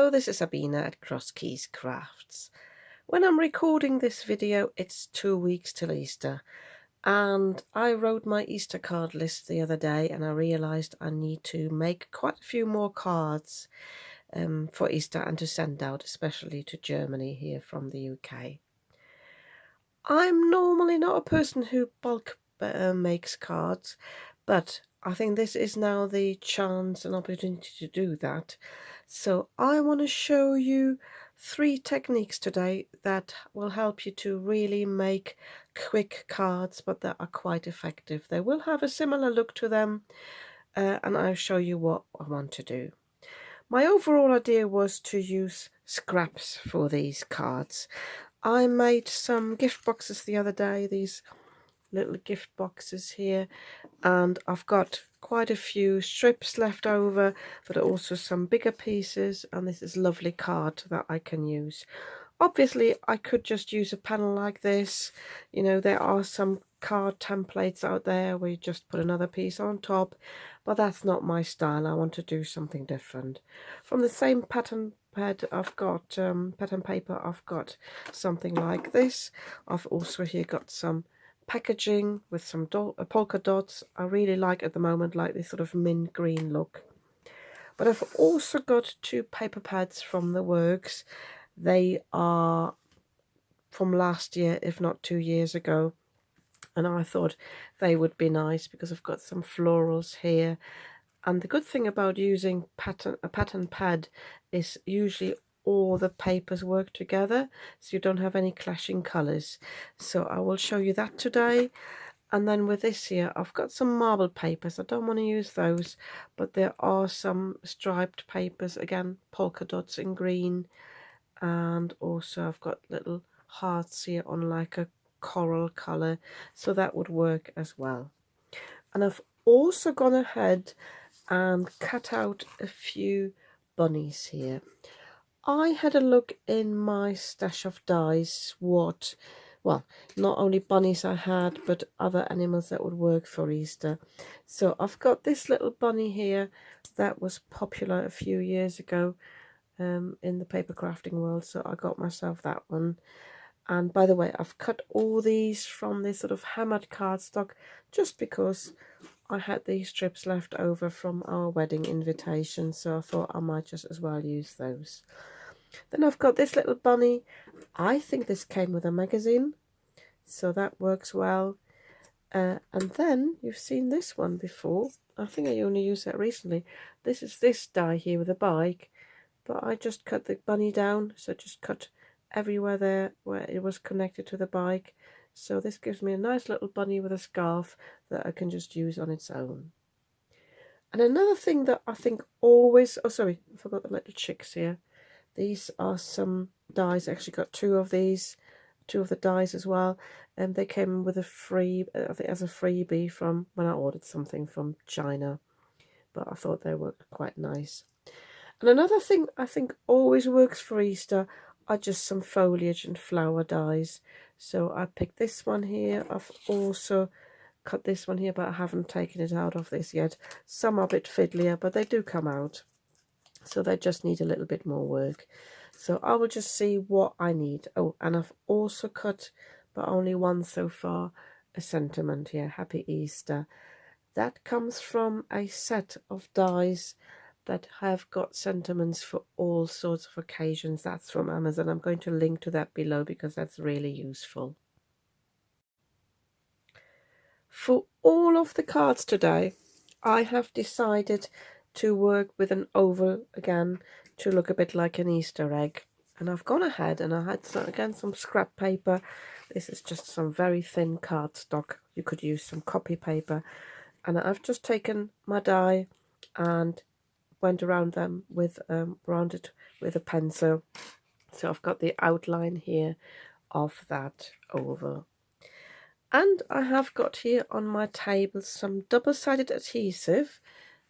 Hello, this is Sabina at Cross Keys Crafts. When I'm recording this video, it's 2 weeks till Easter, and I wrote my Easter card list the other day and I realised I need to make quite a few more cards for Easter and to send out, especially to Germany here from the UK. I'm normally not a person who bulk makes cards, but I think this is now the chance and opportunity to do that. So I want to show you 3 techniques today that will help you to really make quick cards, but that are quite effective. They will have a similar look to them, and I'll show you what I want to do. My overall idea was to use scraps for these cards. I made some gift boxes the other day, these little gift boxes here, and I've got quite a few strips left over, but also some bigger pieces, and this is a lovely card that I can use. Obviously I could just use a panel like this. You know, there are some card templates out there where you just put another piece on top, but that's not my style. I want to do something different. From the same pattern pad I've got pattern paper, I've got something like this. I've also here got some packaging with some polka dots. I really like at the moment like this sort of mint green look. But I've also got 2 paper pads from the works. They are from last year, if not 2 years ago, and I thought they would be nice because I've got some florals here. And the good thing about using a pattern pad is usually all the papers work together, so you don't have any clashing colours. So I will show you that today. And then with this here, I've got some marble papers. I don't want to use those, but there are some striped papers, again polka dots in green, and also I've got little hearts here on like a coral colour, so that would work as well. And I've also gone ahead and cut out a few bunnies here. I had a look in my stash of dies what, well, not only bunnies I had, but other animals that would work for Easter. So I've got this little bunny here that was popular a few years ago in the paper crafting world, so I got myself that one. And by the way, I've cut all these from this sort of hammered cardstock just because I had these strips left over from our wedding invitation, so I thought I might just as well use those. Then I've got this little bunny. I think this came with a magazine, so that works well. And then you've seen this one before. I think I only used that recently. This is this die here with a bike, but I just cut the bunny down, so just cut everywhere there where it was connected to the bike. So this gives me a nice little bunny with a scarf that I can just use on its own. And another thing that I think always, oh sorry, I forgot the little chicks here. These are some dies. I actually got 2 of these, 2 of the dies as well, and they came with a free, I think as a freebie from when I ordered something from China, but I thought they were quite nice. And another thing I think always works for Easter are just some foliage and flower dies. So I picked this one here. I've also cut this one here, but I haven't taken it out of this yet. Some are a bit fiddlier, but they do come out. So they just need a little bit more work. So I will just see what I need. Oh, and I've also cut, but only one so far, a sentiment here. Happy Easter. That comes from a set of dies that have got sentiments for all sorts of occasions. That's from Amazon. I'm going to link to that below because that's really useful. For all of the cards today, I have decided to work with an oval again to look a bit like an Easter egg. And I've gone ahead and I had some scrap paper. This is just some very thin cardstock. You could use some copy paper. And I've just taken my die and went around them with rounded with a pencil. So I've got the outline here of that oval. And I have got here on my table some double-sided adhesive.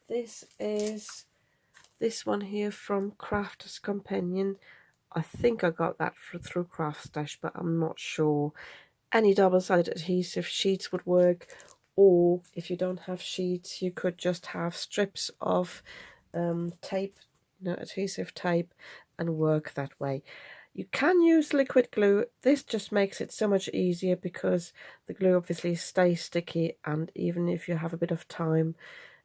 This is this one here from Crafter's Companion. I think I got that through Craft Stash, but I'm not sure. Any double-sided adhesive sheets would work, or if you don't have sheets, you could just have strips of tape, adhesive tape, and work that way. You can use liquid glue. This just makes it so much easier because the glue obviously stays sticky, and even if you have a bit of time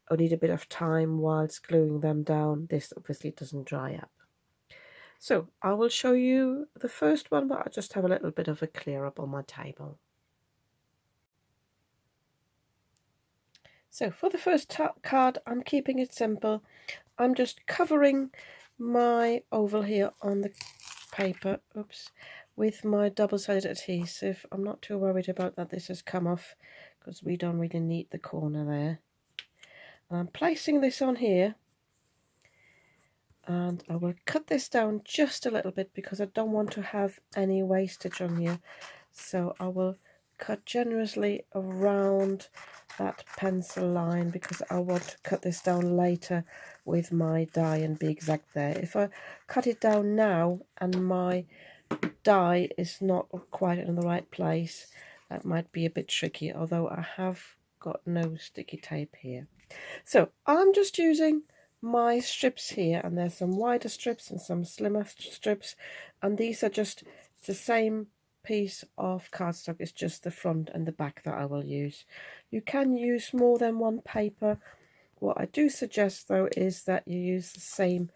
or need a bit of time whilst gluing them down, this obviously doesn't dry up. So I will show you the first one, but I just have a little bit of a clear up on my table. So for the first card, I'm keeping it simple. I'm just covering my oval here on the paper, with my double-sided adhesive. I'm not too worried about that this has come off because we don't really need the corner there. And I'm placing this on here, and I will cut this down just a little bit because I don't want to have any wastage on here. So I will cut generously around that pencil line because I want to cut this down later with my die and be exact there. If I cut it down now and my die is not quite in the right place, that might be a bit tricky, although I have got no sticky tape here. So I'm just using my strips here, and there's some wider strips and some slimmer strips, and these are just the same piece of cardstock. It's just the front and the back that I will use. You can use more than one paper. What I do suggest though is that you use the same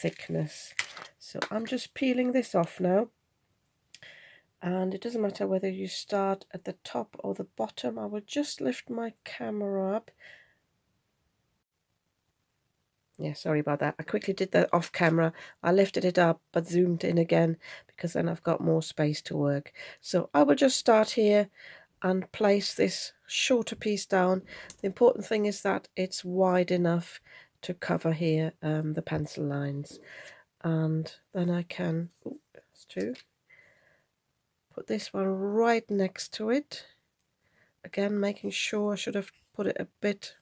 thickness. So I'm just peeling this off now, and it doesn't matter whether you start at the top or the bottom. I will just lift my camera up. Yeah, sorry about that. I quickly did that off camera. I lifted it up but zoomed in again because then I've got more space to work. So I will just start here and place this shorter piece down. The important thing is that it's wide enough to cover here the pencil lines. And then I can, that's two, put this one right next to it. Again, making sure I should have put it a bit,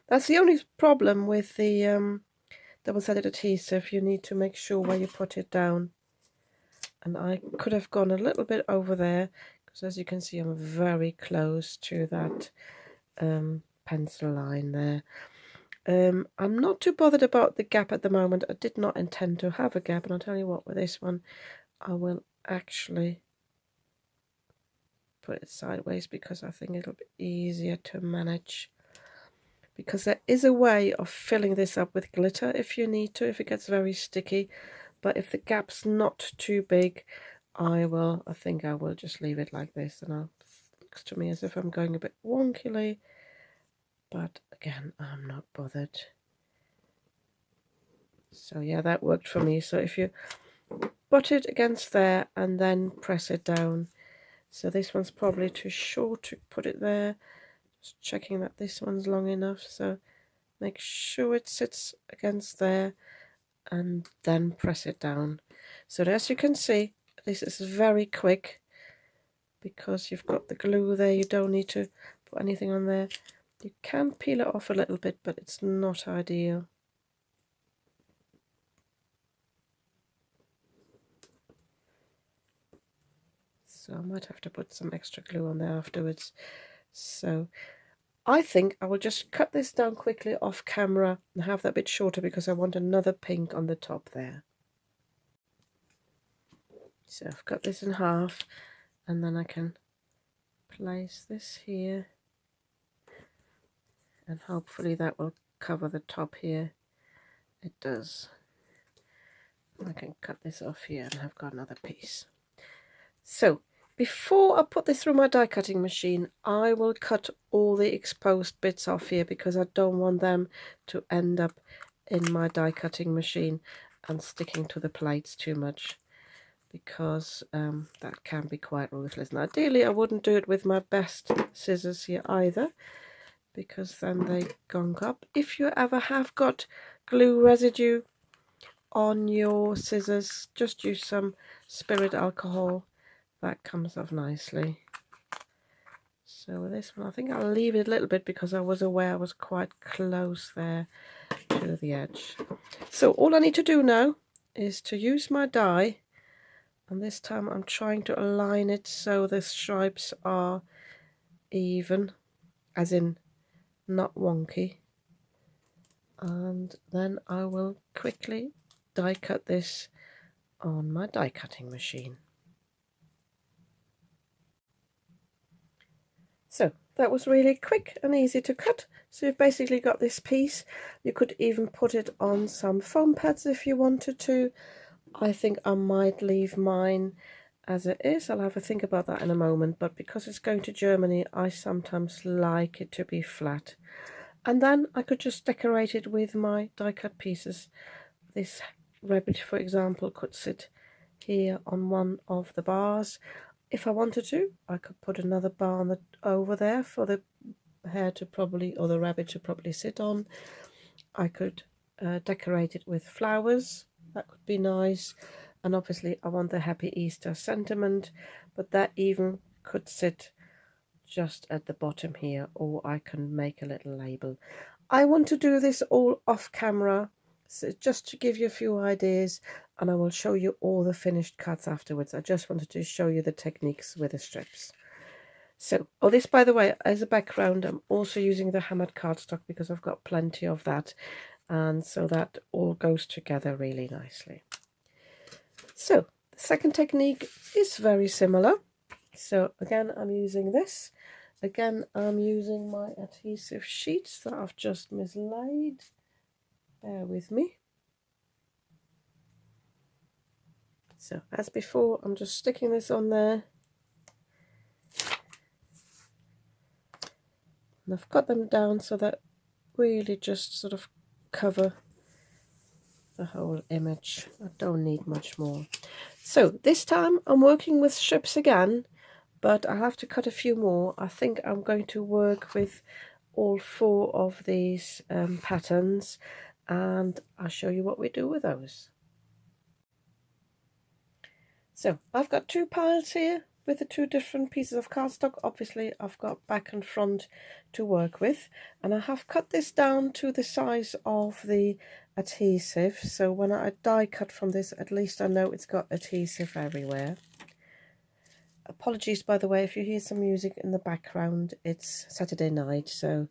that's the only problem with the double-sided adhesive. You need to make sure where you put it down. And I could have gone a little bit over there, because as you can see, I'm very close to that pencil line there. I'm not too bothered about the gap at the moment. I did not intend to have a gap, and I'll tell you what, with this one, I will actually put it sideways because I think it'll be easier to manage. Because there is a way of filling this up with glitter if you need to, if it gets very sticky. But if the gap's not too big, I think I will just leave it like this. And it looks to me as if I'm going a bit wonkily. But again, I'm not bothered. So yeah, that worked for me. So if you butt it against there and then press it down. So this one's probably too short to put it there. Just checking that this one's long enough, so make sure it sits against there and then press it down. So as you can see, this is very quick because you've got the glue there. You don't need to put anything on there. You can peel it off a little bit, but it's not ideal. So I might have to put some extra glue on there afterwards. So I think I will just cut this down quickly off camera and have that bit shorter because I want another pink on the top there. So I've cut this in half, and then I can place this here, and hopefully that will cover the top here. It does. I can cut this off here and I've got another piece. So before I put this through my die cutting machine, I will cut all the exposed bits off here because I don't want them to end up in my die cutting machine and sticking to the plates too much, because that can be quite ruthless. And ideally I wouldn't do it with my best scissors here either, because then they gunk up. If you ever have got glue residue on your scissors, just use some spirit alcohol. That comes off nicely. So with this one, I think I'll leave it a little bit because I was aware I was quite close there to the edge. So all I need to do now is to use my die, and this time I'm trying to align it so the stripes are even, as in not wonky. And then I will quickly die cut this on my die cutting machine. So that was really quick and easy to cut. So you've basically got this piece. You could even put it on some foam pads if you wanted to. I think I might leave mine as it is. I'll have a think about that in a moment, but because it's going to Germany, I sometimes like it to be flat. And then I could just decorate it with my die cut pieces. This rabbit, for example, could sit here on one of the bars. If I wanted to, I could put another bar on over there for the hare to probably, or the rabbit to probably sit on. I could decorate it with flowers. That could be nice. And obviously I want the Happy Easter sentiment, but that even could sit just at the bottom here, or I can make a little label. I want to do this all off camera, so just to give you a few ideas, and I will show you all the finished cuts afterwards. I just wanted to show you the techniques with the strips. So, oh, this, by the way, as a background, I'm also using the hammered cardstock because I've got plenty of that, and so that all goes together really nicely. So, the second technique is very similar. So, again, I'm using this. Again, I'm using my adhesive sheets that I've just mislaid. Bear with me. So, as before, I'm just sticking this on there. And I've got them down so that really just sort of cover the whole image. I don't need much more. So, this time I'm working with strips again, but I'll have to cut a few more. I think I'm going to work with all 4 of these patterns, and I'll show you what we do with those. So I've got 2 piles here with the 2 different pieces of cardstock. Obviously I've got back and front to work with, and I have cut this down to the size of the adhesive, so when I die cut from this, at least I know it's got adhesive everywhere. Apologies, by the way, if you hear some music in the background. It's Saturday night, so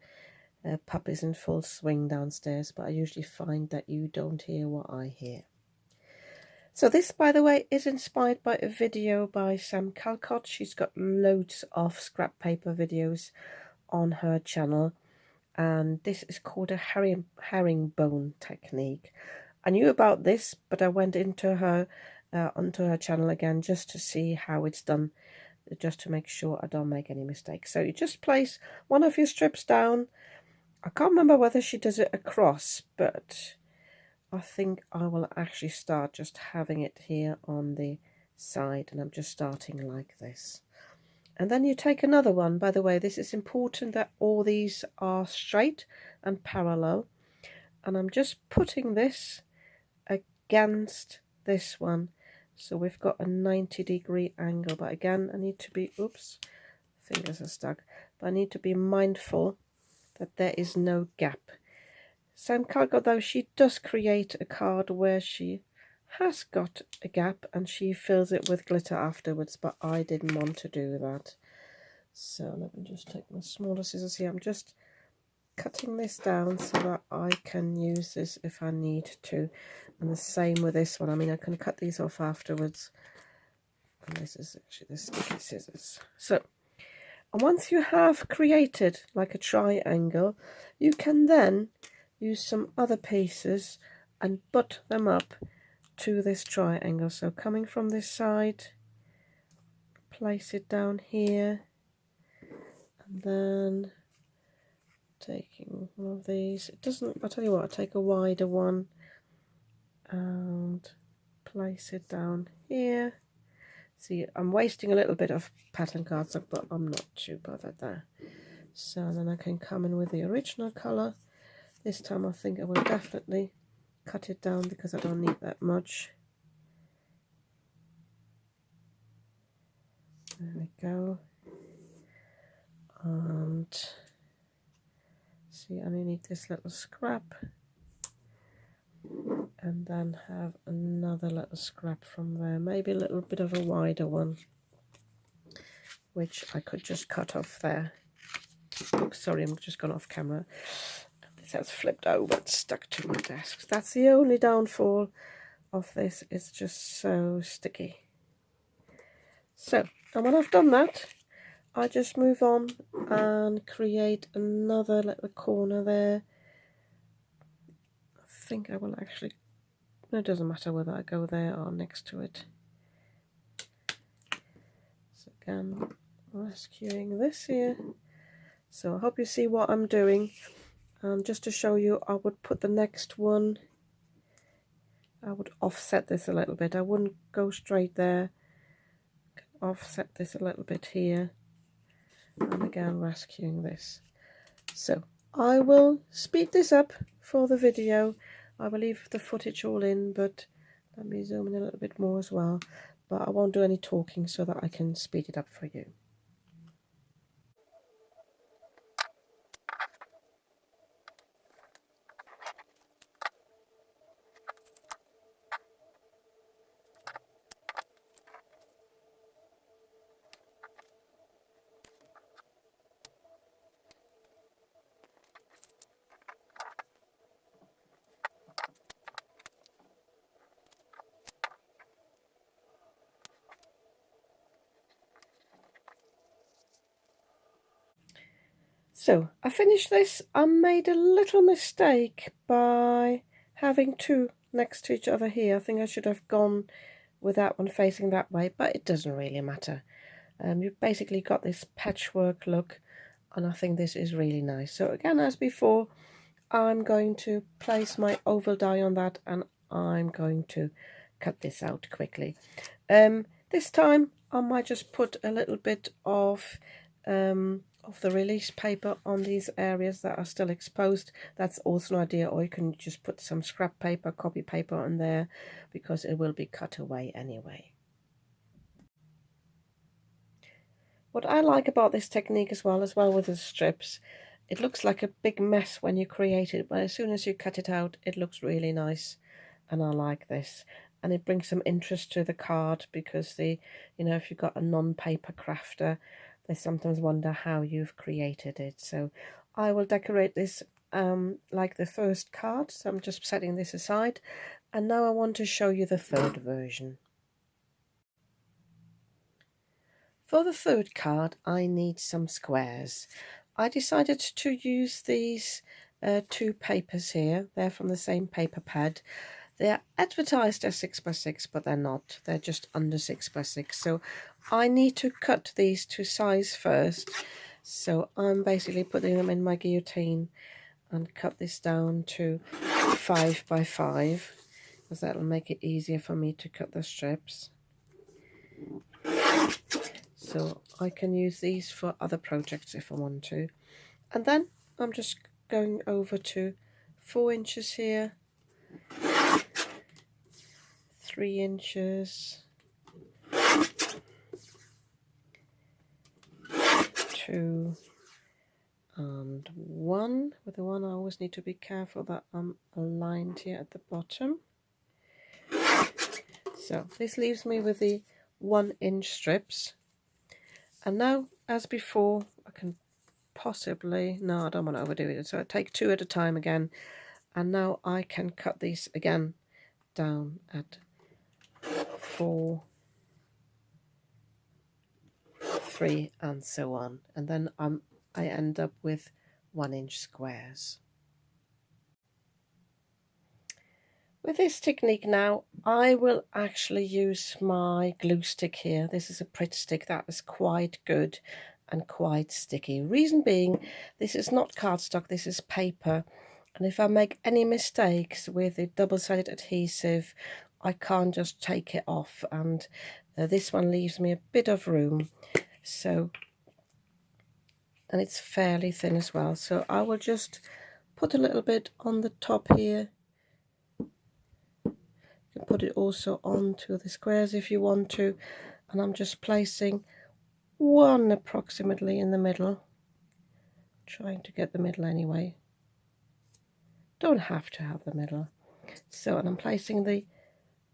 pup is in full swing downstairs, but I usually find that you don't hear what I hear. So this, by the way, is inspired by a video by Sam Calcott. She's got loads of scrap paper videos on her channel, and this is called a herringbone technique. I knew about this, but I went into her onto her channel again just to see how it's done, just to make sure I don't make any mistakes. So you just place one of your strips down. I can't remember whether she does it across, but I think I will actually start just having it here on the side, and I'm just starting like this. And then you take another one. By the way, this is important that all these are straight and parallel, and I'm just putting this against this one, so we've got a 90-degree angle. But again, I need to be, oops, fingers are stuck, but I need to be mindful that there is no gap. Sam Calcott, though, she does create a card where she has got a gap and she fills it with glitter afterwards, but I didn't want to do that. So let me just take my smaller scissors here. I'm just cutting this down so that I can use this if I need to. And the same with this one. I mean, I can cut these off afterwards. And this is actually the sticky scissors. So, and once you have created like a triangle, you can then use some other pieces and butt them up to this triangle. So coming from this side, place it down here, and then taking one of these. It doesn't, I'll tell you what, I'll take a wider one and place it down here. See, I'm wasting a little bit of pattern cardstock, but I'm not too bothered there. So then I can come in with the original colour. This time I think I will definitely cut it down because I don't need that much. There we go. And see, I only need this little scrap, and then have another little scrap from there, maybe a little bit of a wider one, which I could just cut off there. Oops, sorry, I'm just gone off camera. This has flipped over and stuck to my desk. That's the only downfall. of this is just so sticky. So, and when I've done that, I just move on and create another little corner there. I think I will actually, no, it doesn't matter whether I go there or next to it. So again, rescuing this here. So I hope you see what I'm doing. And just to show you, I would put the next one, I would offset this a little bit. I wouldn't go straight there. Offset this a little bit here. And again, rescuing this. So I will speed this up for the video. I will leave the footage all in, but let me zoom in a little bit more as well. But I won't do any talking so that I can speed it up for you. So I finished this. I made a little mistake by having two next to each other here. I think I should have gone with that one facing that way, but it doesn't really matter. You've basically got this patchwork look, and I think this is really nice. So again, as before, I'm going to place my oval die on that, and I'm going to cut this out quickly. This time I might just put a little bit of the release paper on these areas that are still exposed. That's also an idea, or you can just put some scrap paper, copy paper on there, because it will be cut away anyway. What I like about this technique as well with the strips, it looks like a big mess when you create it, but as soon as you cut it out, it looks really nice, and I like this. And it brings some interest to the card, because if you've got a non-paper crafter, they sometimes wonder how you've created it. So I will decorate this like the first card, so I'm just setting this aside. And now I want to show you the third version. For the third card, I need some squares. I decided to use these two papers here. They're from the same paper pad. They're advertised as 6x6, but they're not. They're just under 6x6. So I need to cut these to size first. So I'm basically putting them in my guillotine and cut this down to 5x5, because that'll make it easier for me to cut the strips. So I can use these for other projects if I want to. And then I'm just going over to 4 inches here, 3 inches, 2 and 1. With the 1 I always need to be careful that I'm aligned here at the bottom. So this leaves me with the 1-inch strips. And now, as before, I can possibly, no, I don't want to overdo it, so I take 2 at a time again, and now I can cut these again down at 4, 3, and so on, and then I end up with 1-inch squares. With this technique now, I will actually use my glue stick here. This is a Pritt stick that is quite good and quite sticky. Reason being, this is not cardstock, this is paper. And if I make any mistakes with the double-sided adhesive, I can't just take it off. And this one leaves me a bit of room. So, and it's fairly thin as well. So I will just put a little bit on the top here. You can put it also onto the squares if you want to, and I'm just placing 1 approximately in the middle, trying to get the middle anyway. Don't have to have the middle. So, and I'm placing the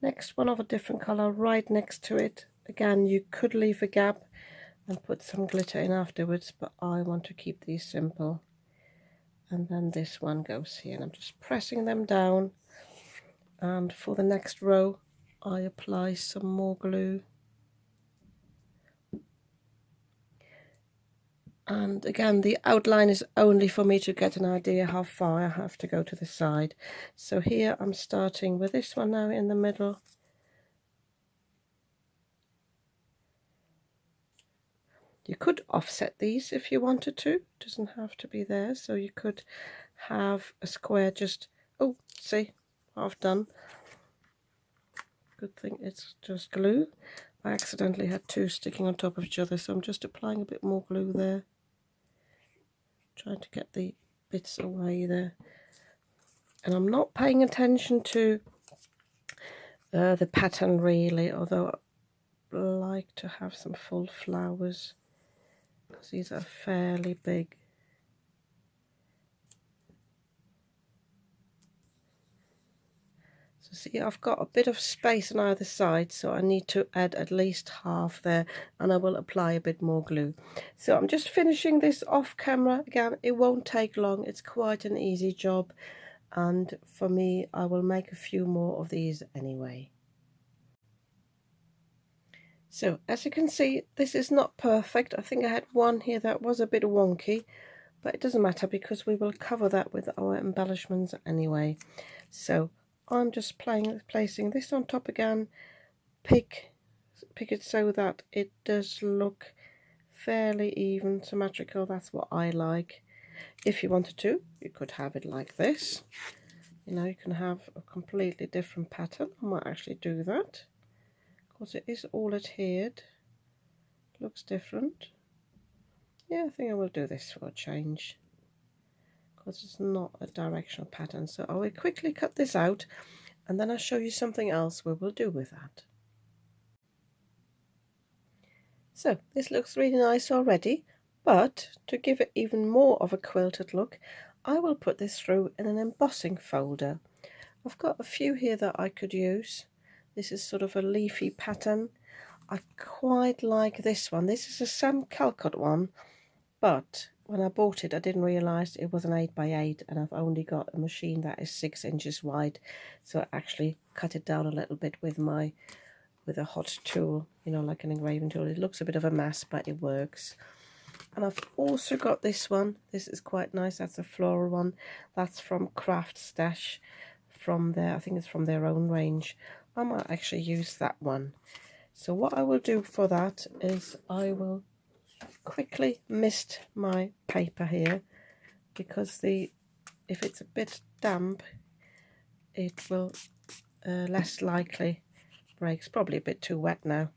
next one of a different color right next to it. Again, you could leave a gap and put some glitter in afterwards, but I want to keep these simple. And then this one goes here, and I'm just pressing them down and for the next row I apply some more glue. And again, the outline is only for me to get an idea how far I have to go to the side. So here I'm starting with this one now in the middle. You could offset these if you wanted to. It doesn't have to be there. So you could have a square just, oh, see, half done. Good thing it's just glue. I accidentally had two sticking on top of each other, so I'm just applying a bit more glue there. Trying to get the bits away there. And I'm not paying attention to the pattern really, although I like to have some full flowers because these are fairly big. So see, I've got a bit of space on either side, so I need to add at least half there, and I will apply a bit more glue. So I'm just finishing this off camera. Again, it won't take long, it's quite an easy job, and for me I will make a few more of these anyway. So as you can see, this is not perfect. I think I had one here that was a bit wonky, but it doesn't matter because we will cover that with our embellishments anyway. So I'm just placing this on top again, pick it so that it does look fairly even, symmetrical. That's what I like. If you wanted to, you could have it like this. You know, you can have a completely different pattern. I might actually do that because it is all adhered. Looks different. Yeah, I think I will do this for a change because it's not a directional pattern. So I will quickly cut this out and then I'll show you something else we will do with that. So this looks really nice already, but to give it even more of a quilted look, I will put this through in an embossing folder. I've got a few here that I could use. This is sort of a leafy pattern. I quite like this one. This is a Sam Calcott one, but when I bought it I didn't realise it was an 8x8 and I've only got a machine that is 6 inches wide, so I actually cut it down a little bit with a hot tool, you know, like an engraving tool. It looks a bit of a mess, but it works. And I've also got this one. This is quite nice. That's a floral one. That's from Craft Stash, from their, I think it's from their own range. I might actually use that one. So what I will do for that is I will quickly mist my paper here, because if it's a bit damp it will less likely break. It's probably a bit too wet now,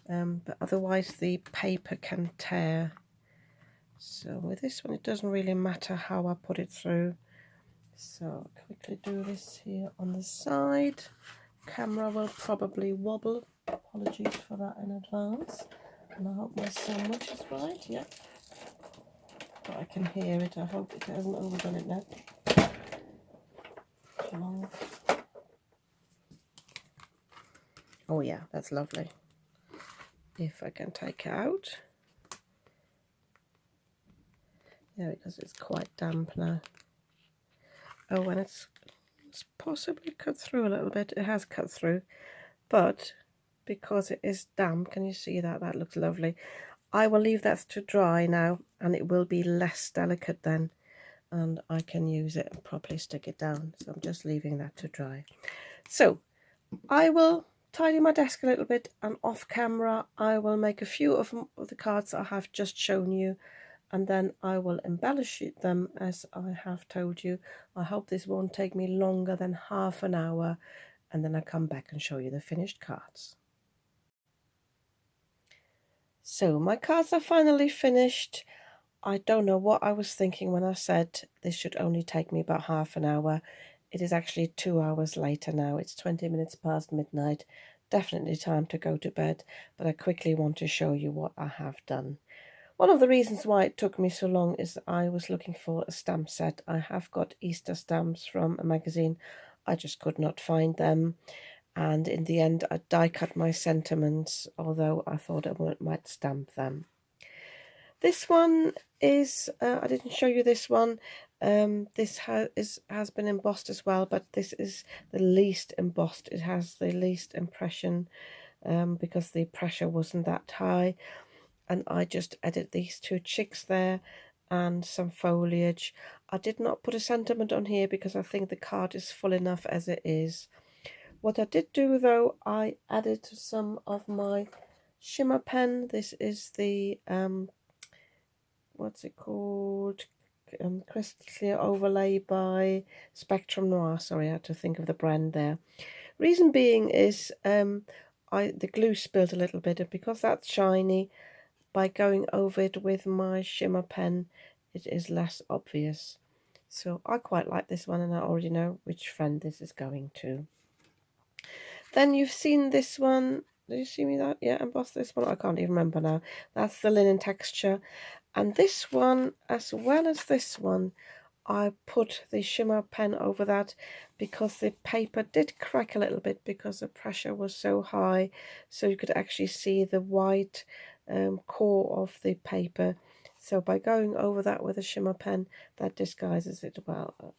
but otherwise the paper can tear. So with this one it doesn't really matter how I put it through. So I'll quickly do this here on the side. Camera will probably wobble, apologies for that in advance. And I hope my sandwich is right, yeah. But I can hear it, I hope it hasn't overdone it now. Come on. Oh yeah, that's lovely. If I can take it out. Yeah, because it's quite damp now. Oh, and it's possibly cut through a little bit. It has cut through, but because it is damp, can you see that? That looks lovely. I will leave that to dry now, and it will be less delicate then, and I can use it and properly stick it down. So I'm just leaving that to dry. So I will tidy my desk a little bit, and off camera I will make a few of the cards I have just shown you, and then I will embellish them as I have told you. I hope this won't take me longer than half an hour, and then I'll come back and show you the finished cards. So my cards are finally finished. I don't know what I was thinking when I said this should only take me about half an hour. It is actually 2 hours later now. It's 20 minutes past midnight. Definitely time to go to bed, but I quickly want to show you what I have done. One of the reasons why it took me so long is I was looking for a stamp set. I have got Easter stamps from a magazine. I just could not find them. And in the end, I die cut my sentiments, although I thought I might stamp them. This one is, I didn't show you this one. This has been embossed as well, but this is the least embossed. It has the least impression because the pressure wasn't that high. And I just added these two chicks there and some foliage. I did not put a sentiment on here because I think the card is full enough as it is. What I did do though, I added some of my shimmer pen. This is the what's it called, crystal clear overlay by Spectrum Noir. Sorry, I had to think of the brand there. Reason being is the glue spilled a little bit, and because that's shiny, by going over it with my shimmer pen it is less obvious. So I quite like this one, and I already know which friend this is going to. Then you've seen this one. Did you see me that? Yeah, emboss this one. I can't even remember now. That's the linen texture. And this one, as well as this one, I put the shimmer pen over that because the paper did crack a little bit because the pressure was so high, so you could actually see the white core of the paper. So by going over that with a shimmer pen, that disguises it well.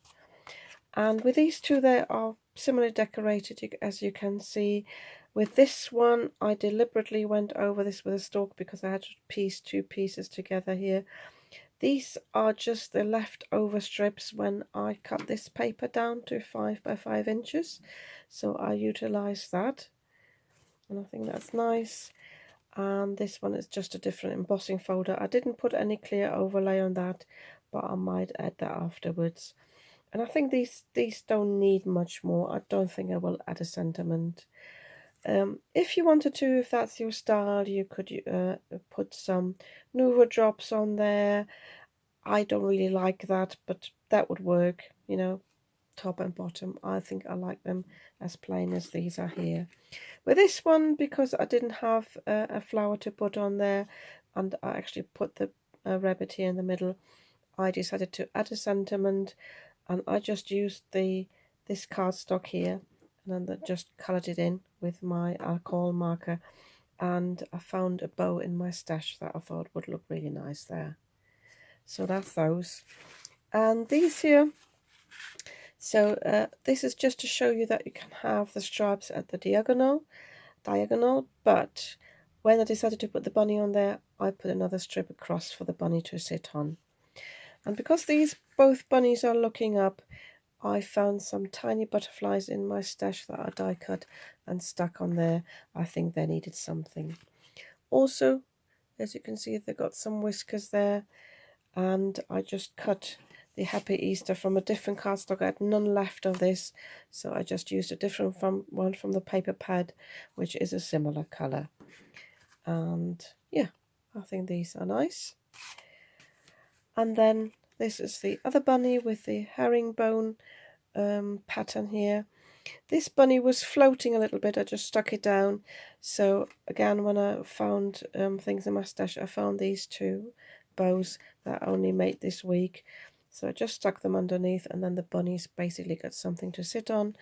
And with these two, they are similarly decorated, as you can see. With this one, I deliberately went over this with a stalk because I had to piece two pieces together here. These are just the leftover strips when I cut this paper down to 5 by 5 inches. So I utilised that, and I think that's nice. And this one is just a different embossing folder. I didn't put any clear overlay on that, but I might add that afterwards. And I think these don't need much more. I don't think I will add a sentiment. If you wanted to, if that's your style, you could put some Nouveau drops on there. I don't really like that, but that would work, you know, top and bottom. I think I like them as plain as these are here. With this one, because I didn't have a flower to put on there, and I actually put the rabbit here in the middle, I decided to add a sentiment, and I just used this cardstock here, and then just coloured it in with my alcohol marker, and I found a bow in my stash that I thought would look really nice there. So that's those. And these here, so this is just to show you that you can have the stripes at the diagonal, but when I decided to put the bunny on there, I put another strip across for the bunny to sit on. And because these both bunnies are looking up, I found some tiny butterflies in my stash that I die cut and stuck on there. I think they needed something. Also, as you can see, they've got some whiskers there, and I just cut the Happy Easter from a different cardstock. I had none left of this, so I just used a different one from the paper pad, which is a similar colour. And yeah, I think these are nice. And then this is the other bunny with the herringbone pattern here. This bunny was floating a little bit. I just stuck it down. So again, when I found things in my stash, I found these two bows that I only made this week. So I just stuck them underneath, and then the bunny's basically got something to sit on.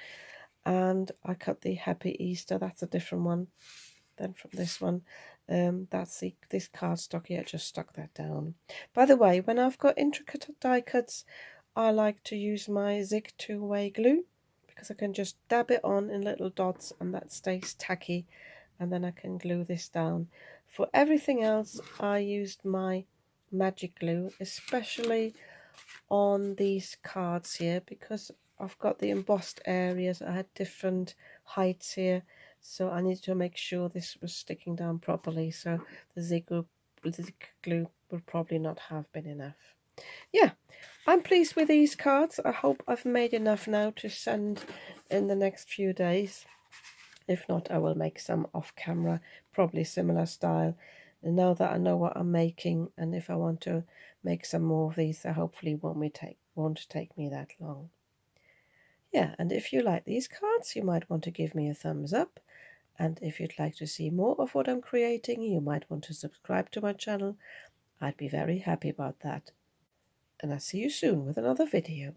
And I cut the Happy Easter. That's a different one than from this one. That's this cardstock here. I just stuck that down. By the way, when I've got intricate die cuts, I like to use my Zig two-way glue, because I can just dab it on in little dots and that stays tacky, and then I can glue this down. For everything else, I used my magic glue, especially on these cards here, because I've got the embossed areas. I had different heights here, so I needed to make sure this was sticking down properly, so the Zig glue would probably not have been enough. Yeah, I'm pleased with these cards. I hope I've made enough now to send in the next few days. If not, I will make some off camera, probably similar style. And now that I know what I'm making, and if I want to make some more of these, they hopefully won't take me that long. Yeah, and if you like these cards, you might want to give me a thumbs up. And if you'd like to see more of what I'm creating, you might want to subscribe to my channel. I'd be very happy about that. And I'll see you soon with another video.